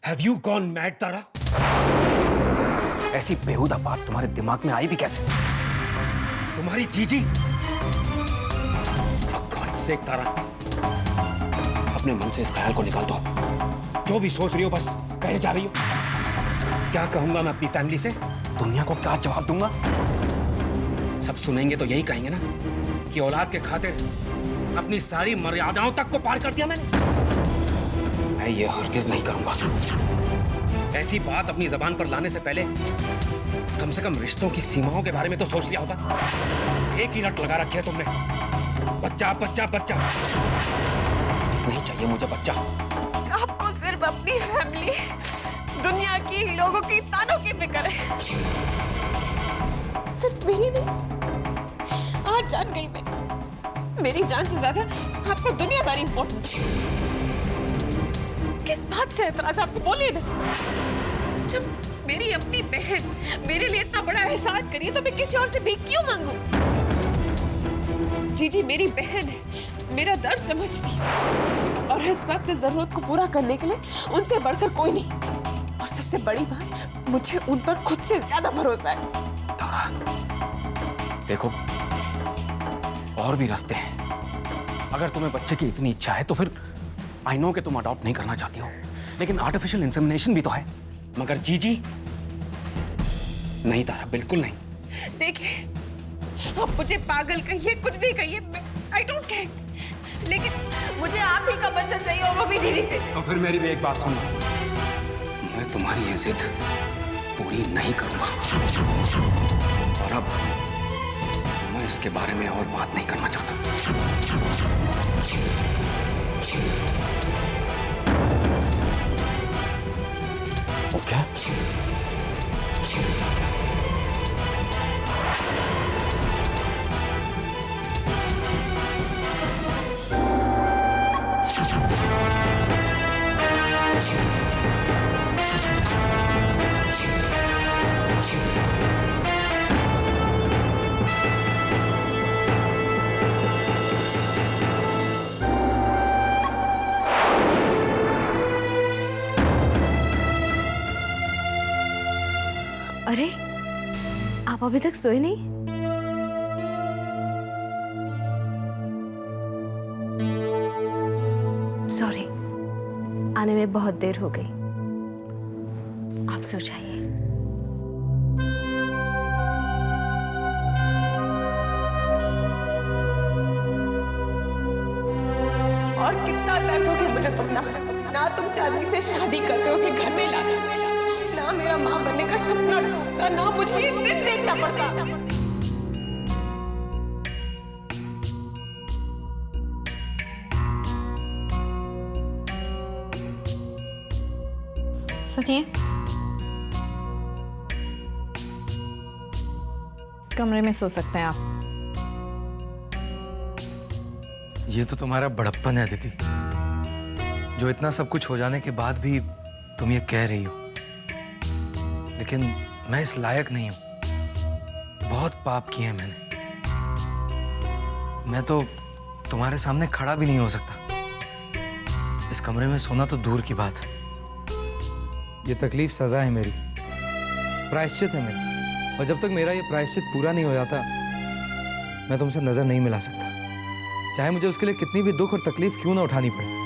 Have you gone mad, तारा? ऐसी बेहुदा बात तुम्हारे दिमाग में आई भी कैसे? तुम्हारी जीजी? For God's sake, तारा, अपने मन से इस ख्याल को निकाल दो। जो भी सोच रही हो बस कहे जा रही हो। क्या कहूंगा मैं अपनी फैमिली से? दुनिया को क्या जवाब दूंगा? सब सुनेंगे तो यही कहेंगे ना कि औलाद के खातिर अपनी सारी मर्यादाओं तक को पार कर दिया मैंने। मैं ये हरगिज नहीं करूंगा। ऐसी बात अपनी जबान पर लाने से पहले कम से कम रिश्तों की सीमाओं के बारे में तो सोच लिया होता। एक ही रट लगा रखी है तुमने, बच्चा बच्चा बच्चा। नहीं चाहिए मुझे बच्चा। आपको सिर्फ अपनी फैमिली, दुनिया की लोगों की तानों की फिक्र है, सिर्फ मेरी नहीं। आज जान गई मैं, मेरी जान से ज्यादा आपको दुनियादारी इंपॉर्टेंट है। किस बात से एतराज आपको, बोलिए ना। जब मेरी अपनी बहन मेरे लिए इतना बड़ा एहसान करिए तो मैं किसी और से भीख क्यों मांगू? जीजी मेरी बहन है, मेरा दर्द समझती है और इस वक्त जरूरत को पूरा करने के लिए उनसे बढ़कर कोई नहीं। और सबसे बड़ी बात, मुझे उन पर खुद से ज्यादा भरोसा है। तारा, देखो और भी रास्ते हैं। अगर तुम्हें बच्चे की इतनी इच्छा है तो फिर आई नो कि तुम अडॉप्ट नहीं करना चाहती हो, लेकिन आर्टिफिशियल इंसेमिनेशन भी तो है। मगर जीजी नहीं तारा, बिल्कुल नहीं। देखिए, आप मुझे पागल कहिए, कुछ भी कहिए, आई डोंट केयर, लेकिन मुझे आप ही का बच्चा चाहिए और वो भी जीजी से। तो फिर मेरी भी एक बात सुनो, मैं तुम्हारी ये जिद पूरी नहीं करूंगा और अब मैं इसके बारे में और बात नहीं करना चाहता। ओके? अरे, आप अभी तक सोए नहीं? सॉरी, आने में बहुत देर हो गई। आप सो जाइए। और कितना दर्द हो गया मुझे तुम ना तुम चांदनी से शादी करके उसे घर में ला, ना मेरा माँ बनने का सपना टूटता, ना मुझे ये दिन देखना पड़ता। सुनिए, कमरे में सो सकते हैं आप। ये तो तुम्हारा बड़प्पन है अदिति, जो इतना सब कुछ हो जाने के बाद भी तुम ये कह रही हो। लेकिन मैं इस लायक नहीं हूं। बहुत पाप किए हैं मैंने। मैं तो तुम्हारे सामने खड़ा भी नहीं हो सकता। इस कमरे में सोना तो दूर की बात है। ये तकलीफ सजा है मेरी, प्रायश्चित है मेरी। और जब तक मेरा ये प्रायश्चित पूरा नहीं हो जाता, मैं तुमसे नजर नहीं मिला सकता, चाहे मुझे उसके लिए कितनी भी दुख और तकलीफ क्यों ना उठानी पड़े।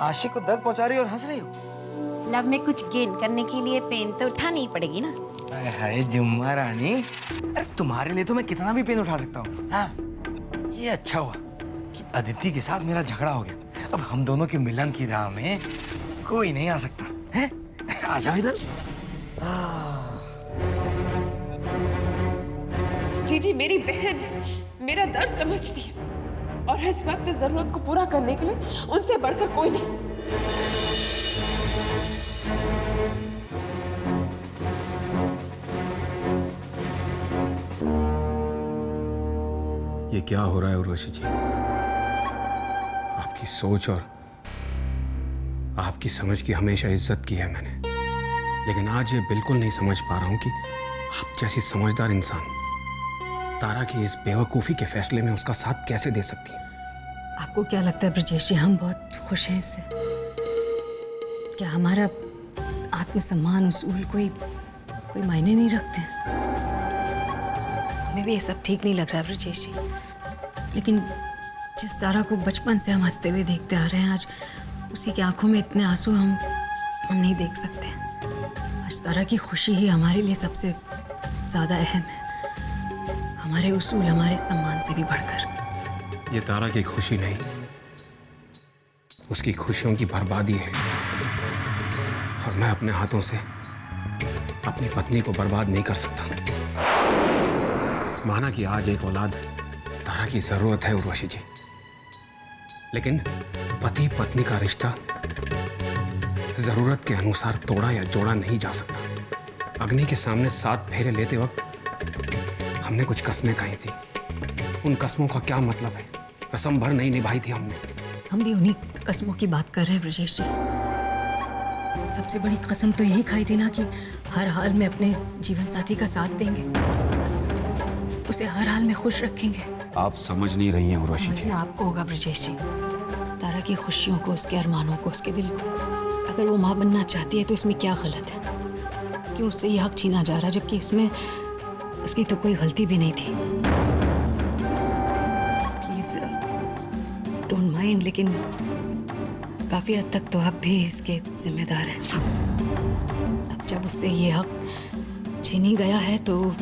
आशिक को दर्द पहुंचा रही हो और हंस रही हो। लव में कुछ गेन करने के लिए पेन तो उठानी ही पड़ेगी ना। हाय जुम्मा रानी, अरे तुम्हारे लिए तो मैं कितना भी पेन उठा सकता हूँ। हाँ, ये अच्छा हुआ कि अदिति के साथ मेरा झगड़ा हो गया। अब हम दोनों के मिलन की राह में कोई नहीं आ सकता है। आ जाओ इधर। जीजी मेरी बहन है, मेरा दर्द समझती है और इस वक्त जरूरत को पूरा करने के लिए उनसे बढ़कर कोई नहीं। ये क्या हो रहा है उर्वशी जी? आपकी सोच और आपकी समझ की हमेशा इज्जत की है मैंने, लेकिन आज ये बिल्कुल नहीं समझ पा रहा हूं कि आप जैसी समझदार इंसान तारा की इस बेवकूफ़ी के फैसले में उसका साथ कैसे दे सकती है। आपको क्या लगता है ब्रजेश जी, हम बहुत खुश हैं इससे? क्या हमारा आत्मसम्मान, उसूल कोई मायने नहीं रखते? हमें भी ये सब ठीक नहीं लग रहा है ब्रजेश जी, लेकिन जिस तारा को बचपन से हम हंसते हुए देखते आ रहे हैं, आज उसी की आंखों में इतने आंसू हम नहीं देख सकते। आज तारा की खुशी ही हमारे लिए सबसे ज़्यादा अहम है, हमारे उसूल, हमारे सम्मान से भी बढ़कर। ये तारा की खुशी नहीं, उसकी खुशियों की बर्बादी है, और मैं अपने हाथों से अपनी पत्नी को बर्बाद नहीं कर सकता। माना कि आज एक औलाद तारा की जरूरत है उर्वशी जी, लेकिन पति पत्नी का रिश्ता जरूरत के अनुसार तोड़ा या जोड़ा नहीं जा सकता। अग्नि के सामने 7 फेरे लेते वक्त हमने कुछ कस्में खाई थी, उन कस्मों का क्या मतलब है? रस्म भर नहीं निभाई थी हमने। हम भी उन्हीं कस्मों की बात कर रहे हैं ब्रजेश जी। सबसे बड़ी कसम तो यही खाई थी ना कि हर हाल में अपने जीवन साथी का साथ देंगे, उसे हर हाल में खुश रखेंगे। आप समझ नहीं रही हैं उर्वशी जी। समझना आपको होगा ब्रजेश जी, तारा की खुशियों को, उसके अरमानों को, उसके दिल को। अगर वो माँ बनना चाहती है तो इसमें क्या गलत है? क्यों उससे ये हक छीना जा रहा है, जबकि इसमें उसकी तो कोई गलती भी नहीं थी? प्लीज डोंट माइंड, लेकिन काफी हद तक तो आप भी इसके जिम्मेदार हैं। अब जब उससे ये हक छीन ही गया है तो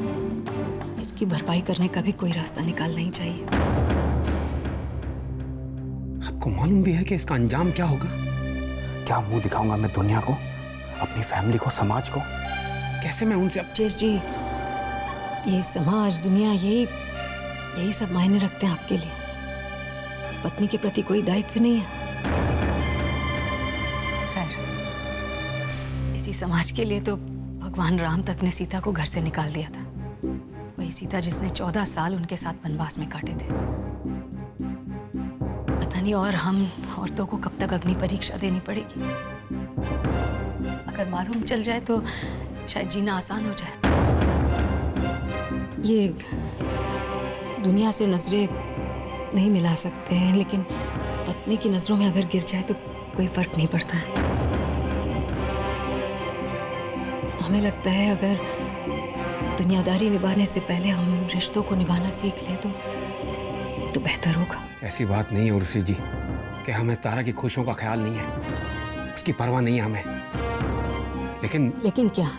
इसकी भरपाई करने का भी कोई रास्ता निकालना ही चाहिए। आपको मालूम भी है कि इसका अंजाम क्या होगा? क्या मुंह दिखाऊंगा मैं दुनिया को, अपनी फैमिली को, समाज को? कैसे मैं उनसे ब्रजेश जी, ये समाज, दुनिया, यही सब मायने रखते हैं आपके लिए। पत्नी के प्रति कोई दायित्व नहीं है। खैर, इसी समाज के लिए तो भगवान राम तक ने सीता को घर से निकाल दिया था। वही सीता जिसने 14 साल उनके साथ वनवास में काटे थे। पता नहीं और हम औरतों को कब तक अग्नि परीक्षा देनी पड़ेगी। अगर मालूम चल जाए तो शायद जीना आसान हो जाए। ये दुनिया से नजरें नहीं मिला सकते हैं, लेकिन पत्नी की नजरों में अगर गिर जाए तो कोई फर्क नहीं पड़ता है। हमें लगता है अगर दुनियादारी निभाने से पहले हम रिश्तों को निभाना सीख लें तो बेहतर होगा। ऐसी बात नहीं है उर्वशी जी कि हमें तारा की खुशियों का ख्याल नहीं है, उसकी परवाह नहीं है हमें। लेकिन क्या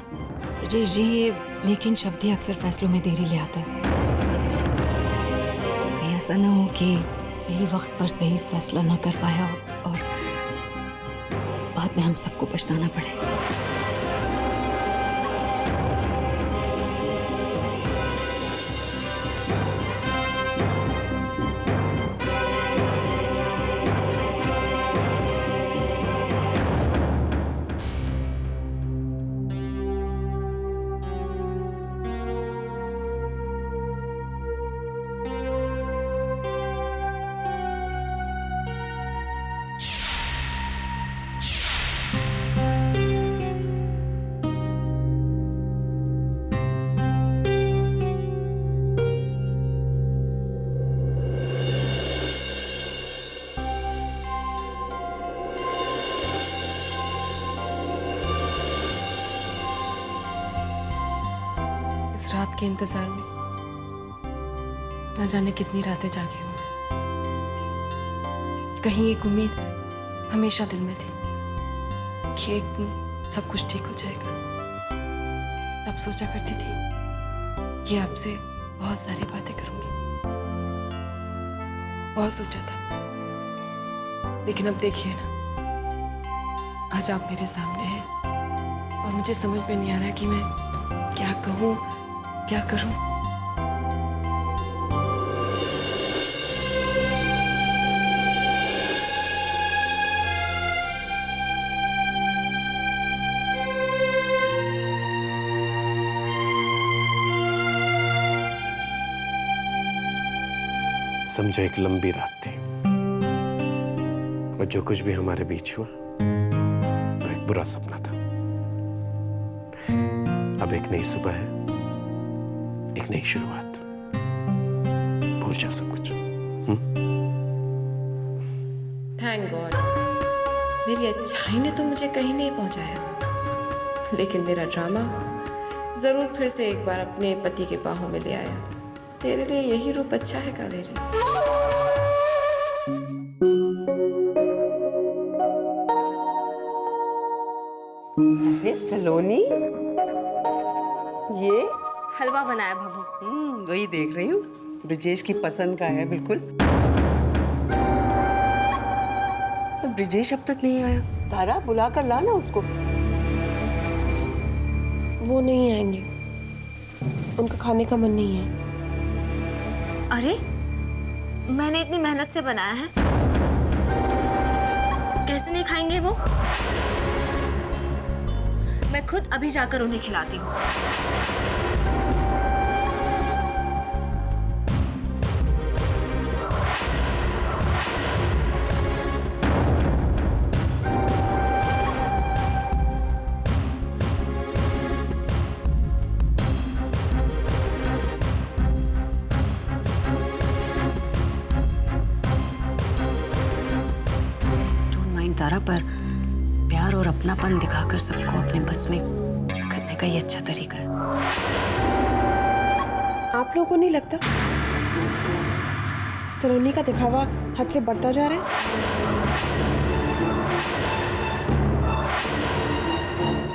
ब्रजेश जी, ये लेकिन शब्द ही अक्सर फैसलों में देरी ले आता है। कहीं ऐसा ना हो कि सही वक्त पर सही फैसला ना कर पाया और बाद में हम सबको पछताना पड़े। इस रात के इंतजार में न जाने कितनी रातें जागी हूं मैं। कहीं एक उम्मीद हमेशा दिल में थी कि एक दिन सब कुछ ठीक हो जाएगा। तब सोचा करती थी कि आपसे बहुत सारी बातें करूंगी, बहुत सोचा था। लेकिन अब देखिए ना, आज आप मेरे सामने हैं और मुझे समझ में नहीं आ रहा कि मैं क्या कहूं, क्या करूं। समझो एक लंबी रात थी और जो कुछ भी हमारे बीच हुआ बुरा सपना था। अब एक नई सुबह है, एक नई शुरुआत। भूल जा सब कुछ। थैंक गॉड, मेरी अच्छाई ने तो मुझे कहीं नहीं पहुंचाया, लेकिन मेरा ड्रामा जरूर फिर से एक बार अपने पति के बाहों में ले आया। तेरे लिए यही रूप अच्छा है कावेरी। अरे सलोनी, ये हलवा बनाया भाभू। वही देख रही हूँ, ब्रिजेश की पसंद का है बिल्कुल। ब्रिजेश अब तक नहीं आया। तारा, बुला कर लाना उसको। वो नहीं आएंगे, उनका खाने का मन नहीं है। अरे मैंने इतनी मेहनत से बनाया है, कैसे नहीं खाएंगे वो? मैं खुद अभी जाकर उन्हें खिलाती हूँ। तारा, पर प्यार और अपनापन दिखाकर सबको अपने बस में करने का ये अच्छा तरीका है। आप लोगों को नहीं लगता सलोनी का दिखावा हद से बढ़ता जा रहा है?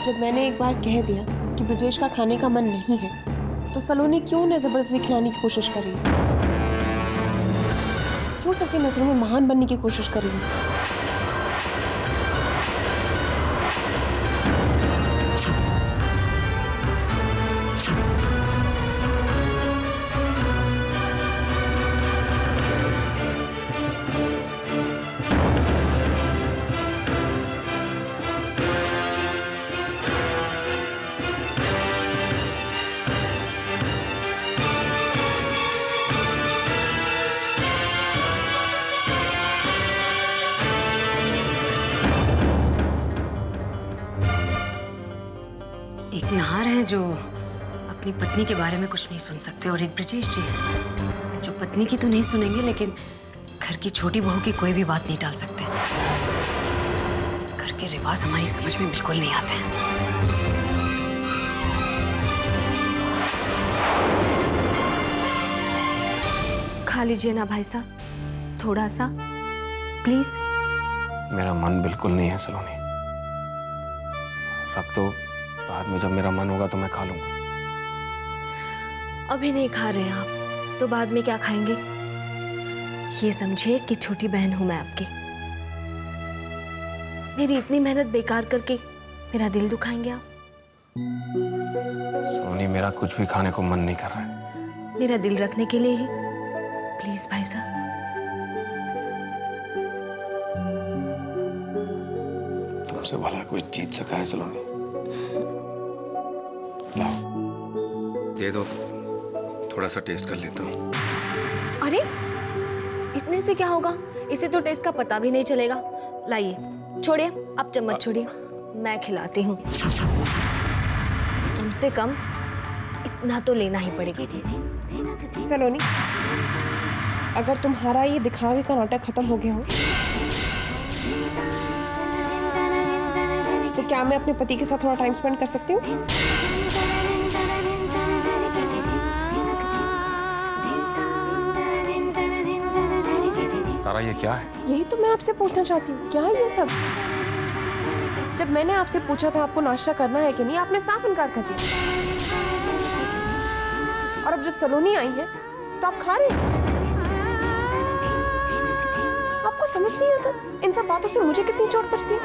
जब मैंने एक बार कह दिया कि ब्रिजेश का खाने का मन नहीं है, तो सलोनी क्यों उन्हें जबरदस्ती खिलाने की कोशिश कर रही है? क्यों सबकी नजरों में महान बनने की कोशिश कर रही है? एक नाहर है जो अपनी पत्नी के बारे में कुछ नहीं सुन सकते, और एक ब्रिजेश जी है जो पत्नी की तो नहीं सुनेंगे, लेकिन घर की छोटी बहू की कोई भी बात नहीं टाल सकते। इस घर के रिवाज हमारी समझ में बिल्कुल नहीं आते हैं। खा लीजिए ना भाई साहब, थोड़ा सा प्लीज। मेरा मन बिल्कुल नहीं है सलोनी। रख दो, बाद में जब मेरा मन होगा तो मैं खा लूंगा। अभी नहीं खा रहे हैं आप, तो बाद में क्या खाएंगे? ये समझिए कि छोटी बहन हूं मैं आपकी। मेरी इतनी मेहनत बेकार करके मेरा दिल दुखाएंगे आप? सोनी, मेरा कुछ भी खाने को मन नहीं कर रहा है। मेरा दिल रखने के लिए ही प्लीज भाई साहब। तुमसे भला कोई जीत सका है सलोनी? लाओ, दे दो, थोड़ा सा टेस्ट कर लेता हूँ। अरे इतने से क्या होगा? इसे तो टेस्ट का पता भी नहीं चलेगा। लाइए, छोड़िए, आप चम्मच छोड़िए, मैं खिलाती हूँ। कम से कम इतना तो लेना ही पड़ेगा। सलोनी, अगर तुम्हारा ये दिखावे का नाटक खत्म हो गया हो, तो क्या मैं अपने पति के साथ थोड़ा टाइम स्पेंड कर सकती हूँ? तारा, ये क्या है? यही तो मैं आपसे पूछना चाहती हूँ, क्या है ये सब? जब मैंने आपसे पूछा था आपको नाश्ता करना है कि नहीं, आपने साफ इनकार कर दिया। और अब जब सलोनी आई है तो आप खा रहे हैं। आपको समझ नहीं आता इन सब बातों से मुझे कितनी चोट पहुंचती है?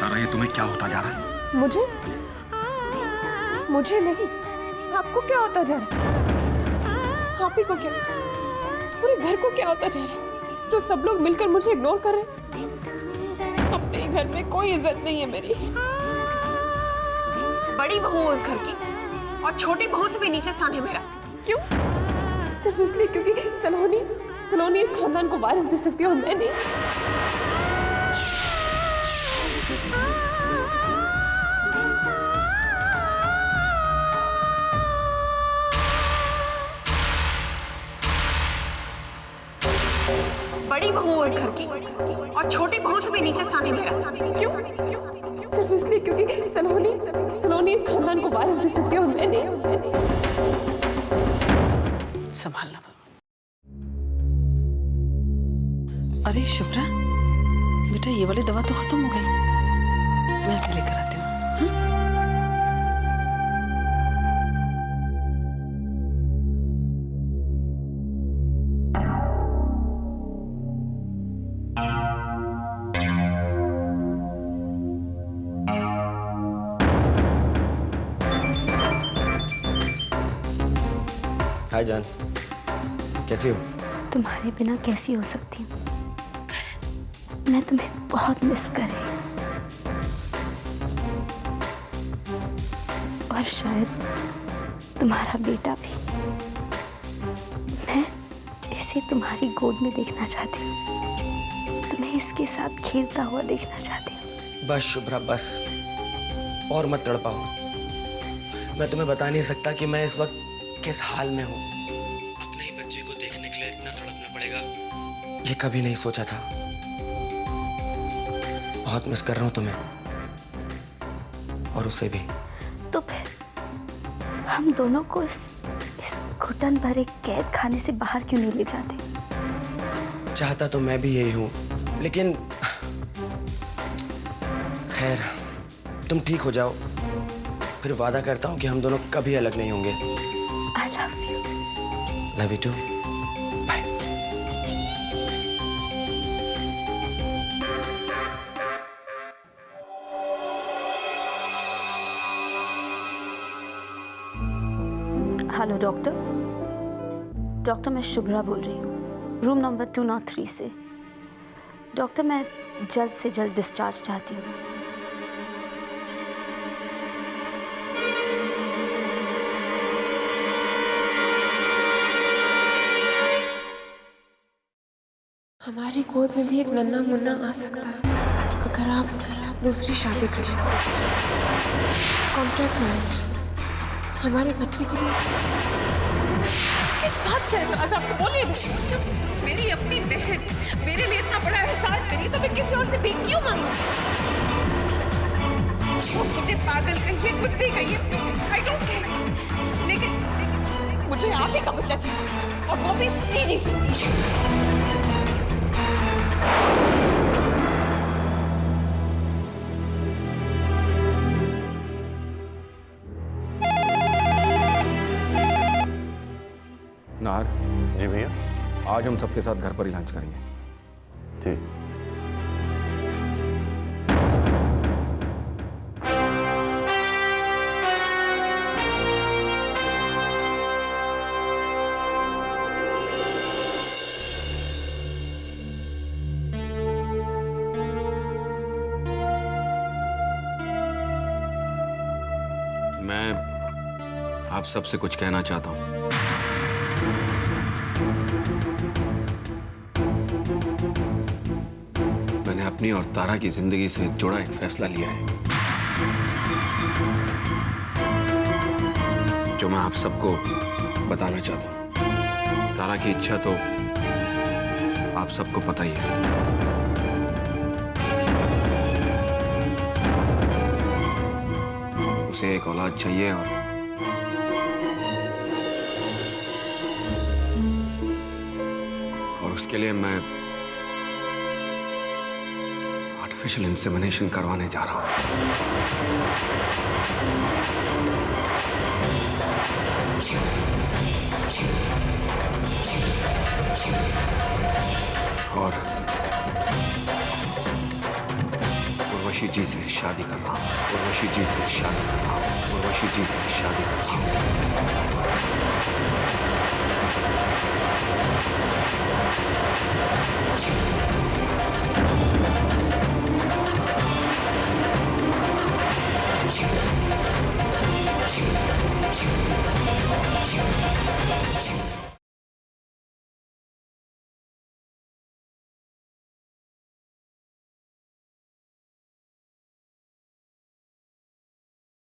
तारा, ये तुम्हें क्या होता जा रहा है? मुझे नहीं, आपको क्या होता जा रहा है? आप ही को क्या, इस पूरे घर को क्या होता जा रहा है जो सब लोग मिलकर मुझे इग्नोर कर रहे हैं? अपने घर में कोई इज्जत नहीं है मेरी। बड़ी बहू हूँ उस घर की और छोटी बहू से भी नीचे स्थान है मेरा। क्यों? सिर्फ इसलिए क्योंकि सलोनी इस खानदान को वारिस दे सकती है और मैं नहीं। बड़ी बहू हूँ उस घर की और छोटी बहू से भी नीचे स्थान है मेरा। क्यों? सिर्फ इसलिए क्योंकि सलोनी इस खानदान को वारिस दे सकती है और मैं नहीं। संभालना। अरे शुभ्रा, बेटा ये वाली दवा तो खत्म हो गई, मैं अभी लेकर आती हूँ। हाय जान, कैसी हो? तुम्हारे बिना कैसी हो सकती हूँ? मैं तुम्हें बहुत मिस कर रही हूँ और शायद तुम्हारा बेटा भी। मैं इसे तुम्हारी गोद में देखना चाहती हूँ, तुम्हें इसके साथ खेलता हुआ देखना चाहती हूँ। बस शुभ्रा बस, और मत तड़पाओ। मैं तुम्हें बता नहीं सकता कि मैं इस वक्त किस हाल में हूँ। अपने ही बच्चे को देखने के लिए इतना तड़पना पड़ेगा, ये कभी नहीं सोचा था। बहुत मिस कर रहा हूँ तुम्हें और उसे भी। तो फिर हम दोनों को इस घुटन भरे कैद खाने से बाहर क्यों नहीं ले जाते? चाहता तो मैं भी यही हूँ, लेकिन खैर तुम ठीक हो जाओ, फिर वादा करता हूँ कि हम दोनों कभी अलग नहीं होंगे। I love you. Love you too. Bye. Hello doctor मैं शुभ्रा बोल रही हूँ, रूम नंबर 203 से। डॉक्टर मैं जल्द से जल्द डिस्चार्ज चाहती हूँ। हमारी गोद में भी एक नन्हा मुन्ना आ सकता है अगर आप दूसरी शादी करें। कॉन्ट्रैक्ट मैरिज हमारे बच्चे के लिए। किस बात से ऐतराज़ आपको बोलिए? जब मेरी अपनी बहन मेरे लिए इतना बड़ा एहसान करी तो मैं किसी और से भी क्यों मांगू? मुझे पागल कहिए, कुछ भी कहिए, आई डोंट केयर, लेकिन मुझे आप ही का बच्चा चाहिए और वो भी तेजी से। नार, जी भैया। आज हम सबके साथ घर पर ही लंच करेंगे। ठीक। मैं आप सबसे कुछ कहना चाहता हूँ। मैंने अपनी और तारा की जिंदगी से जुड़ा एक फैसला लिया है जो मैं आप सबको बताना चाहता हूँ। तारा की इच्छा तो आप सबको पता ही है। उसे एक औलाद चाहिए और उसके लिए मैं आर्टिफिशियल इंसेमिनेशन करवाने जा रहा हूँ और उर्वशी जी से शादी कर रहा हूँ। उर्वशी जी से शादी कर रहा हूँ। उर्वशी जी से शादी कर रहा हूँ।